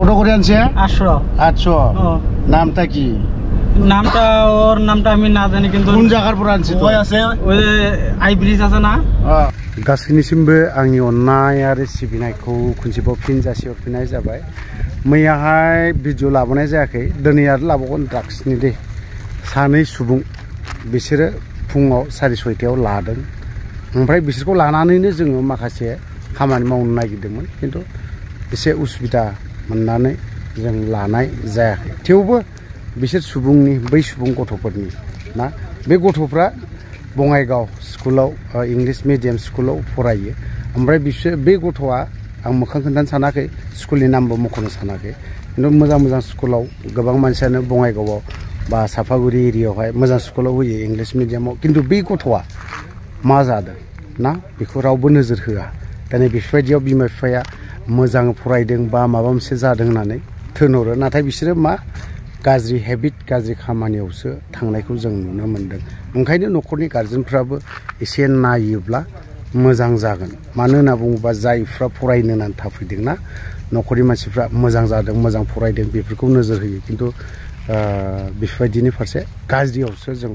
কত করে আনছে? 800। 800। নামটা কি? ওর নামটা আমি না জানি, কিন্তু কোন জায়গার পর আনছে? ওই আছে, ওই আই ব্রিজ আছে না। गासैनिसिमबो आंनि अननाय आरो सिबिनायखौ खनसेबाव फिन जासिहरफिननाय जाबाय। मैयाहाय भिडिअ लाबोनाय जायाखै, दिनै आरो लाबावगोन ड्राग्सनि दे। सानै सुबुं बिसोरो फुङाव 6:30 लादों, ओमफ्राय बिसोरखौ लानानैनो जोङो माखासे खामानि मावनो नागिरदोंमोन, खिन्थु एसे उसुबिदा मोननानै जों लानाय जायाखै। थेवबो बिसोर सुबुंनि बै सुबुं गथ'फोरनि ना, बे गथ'फ्रा बङाइगाव स्कुलाव इंलिश मिडियाम स्कुलाव फरायो। ओमफ्राय बिसोर बे गथ'आ आं मोखां खोन्थानो सानाखै, स्कुलनि नामबो मख'नो सानाखै, खिन्थु मोजां मोजां स्कुलाव गोबां मानसियानो बङाइगावआव बा साफागुरि एरियायावहाय मोजां स्कुलाव होयो इंलिश मिडियामाव, खिन्थु बे गथ'आ मा जादों ना बेखौ रावबो नोजोर होआ। दिनै बेफोरबायदियाव बिमा बिफाया मोजां फरायदों बा माबा मोनसे जादों होननानै थोनहरो, नाथाय बिसोरो मा गाज्रि हेबिट, गाज्रि खामानियावसो थांनायखौ जों नुनो मोन्दों। ओंखायनो न'खरनि गार्जेनफ्राबो एसे नायोब्ला मोजां जागोन। मानो होनना बुङोबा जायफ्रा फरायनो होननानै थाफैदोंना, न'खरनि मानसिफ्रा मोजां जादों, मोजां फरायदों बेफोरखौ नोजोर होयो, खिन्थु बेफोरबायदिनि फारसे गाज्रियावसो जों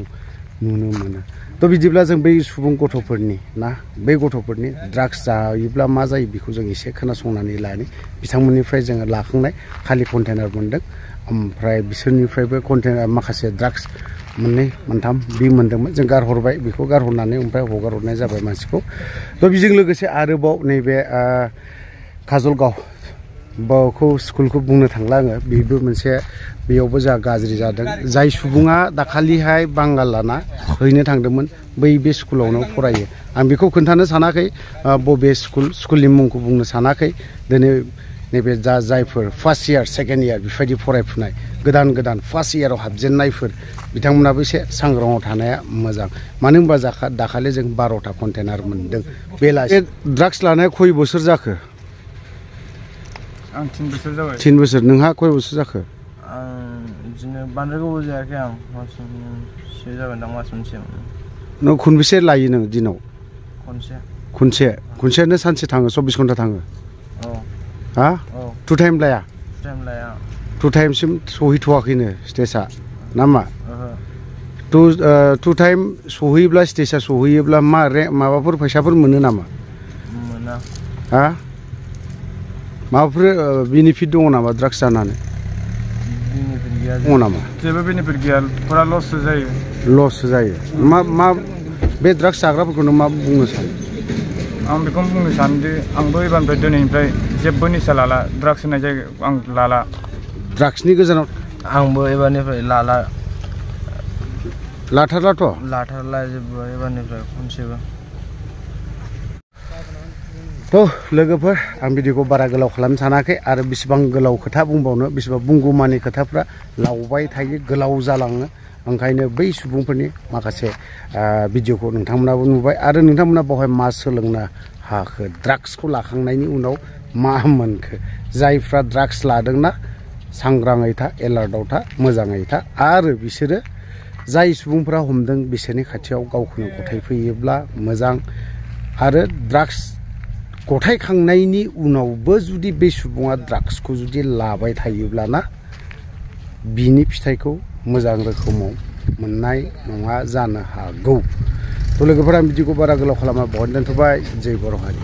नुनो मोनो। थ' बिदिब्ला जों बै सुबुं गथ'फोरनि ना, बै गथ'फोरनि ड्राग्स जायोब्ला मा जायो बेखौ जों एसे खोनासंनानै लानि। बिथांमोननिफ्राय जोङो लाखांनाय खालि कन्टेनार मोनदों, ओमफ्राय बिसोरनिफ्रायबो कन्टेनार माखासे ड्राग्स 2-3 बि मोनदोंमोन। जों गारहरबाय, बेखौ गारहरनानै ओमफ्राय हगार हरनाय जाबाय मानसिखौ। थ' बेजों लोगोसे आरोबाव नैबे काजलगाव बावखौ स्कुलखौ बुंनो थांला आङो, बेबो मोनसे, बेयावबो जा गाज्रि जादों। जाय सुबुङा दाखालिहाय बांगालाना हैनो थांदोंमोन, बै बे स्कुलावनो फरायो। आं बेखौ खोन्थानो सानाखै, बबे स्कुलनि मुंखौ बुंनो सानाखै। दिनै नैबे जायफोर फार्स्ट इयार, सेकेन्ड इयार बेफोरबायदि फरायफुनाय गोदान फार्स्ट इयाराव हाबजेननायफोर, बिथांमोनाबो एसे सांग्राङाव थानाया मोजां। मानो होनबा दाखालि जों 12टा कन्टेनार मोनदों बेलासि। ड्राग्स लानाया खय बोसोर जाखो? आं 3 बोसोर जाबाय। 3 बोसोर। नोंहा खय बोसोर जाखो? आं बिदिनो बांद्राय गोबाव जायाखै, आं मास मोनसे जाबाय दां, मास मोनसे। नों खनबेसे लायो नों दिनाव? खनसेयानो सानसे थाङो, 24 घन्टा थाङो? हा? 2 टाइम लाया? 2 टाइमसिम सहैथ'वाखैनो स्टेजआ ना मा? 2 टाइम सहैयोब्ला, स्टेजआ सहैयोब्ला माबाफोर फैसाफोर मोनो नामा? मोना। हा? माबाफोर बेनिफिट दङ नामा ड्राग्स जानानै? बेनिफिट गैया। दङ नामा? जेबो बेनिफिट गैया, फुरा लससो जायो। लससो जायो। मा बे ड्राग्स जाग्राफोरखौनो मा बुंनो सानो? आं बेखौनो बुंनो सानोदि आंबो एबारनिफ्राय दिनैनिफ्राय जेबो निसा लाला, ड्राग्स होनाय जायगायाव आं लाला। ड्राग्सनि गोजानाव आंबो एबारनिफ्राय लाला। लाथारलाथ'? लाथारला जेबो एबारनिफ्राय खनसेबो। थ' लोगोफोर, आं भिडिअखौ बारा गोलाव खालामनो सानाखै, आरो बेसेबां गोलाव खोथा बुंबावनो, बेसेबां बुंगौमानि खोथाफ्रा लावबाय थायो, गोलाव जालाङो। ओंखायनो बै सुबुंफोरनि माखासे भिडिअखौ नोंथांमोनाबो नुबाय, आरो नोंथांमोना बेवहाय मा सोलोंनो हाखो, ड्राग्सखौ लाखांनायनि उनाव मा मोनखो। जायफ्रा ड्राग्स लादोंना, सांग्राङै था, एलार्टआव था, मोजाङै था। आरो बिसोरो जाय सुबुंफोरा हमदों बिसोरनि खाथियाव गावखौनो गथायफैयोब्ला मोजां। आरो ड्राग्स गथायखांनायनि उनावबो जुदि बे सुबुङा ड्राग्सखौ जुदि लाबाय थायोब्लाना, बिनि फिथाइखौ मोजां रोखोमाव मोननाय नङा जानो हागौ। थ' लोगोफोरा भिडिअखौ बारा गोलाव खालामा, बहाय दोनथ'बाय। जय बर' हारि।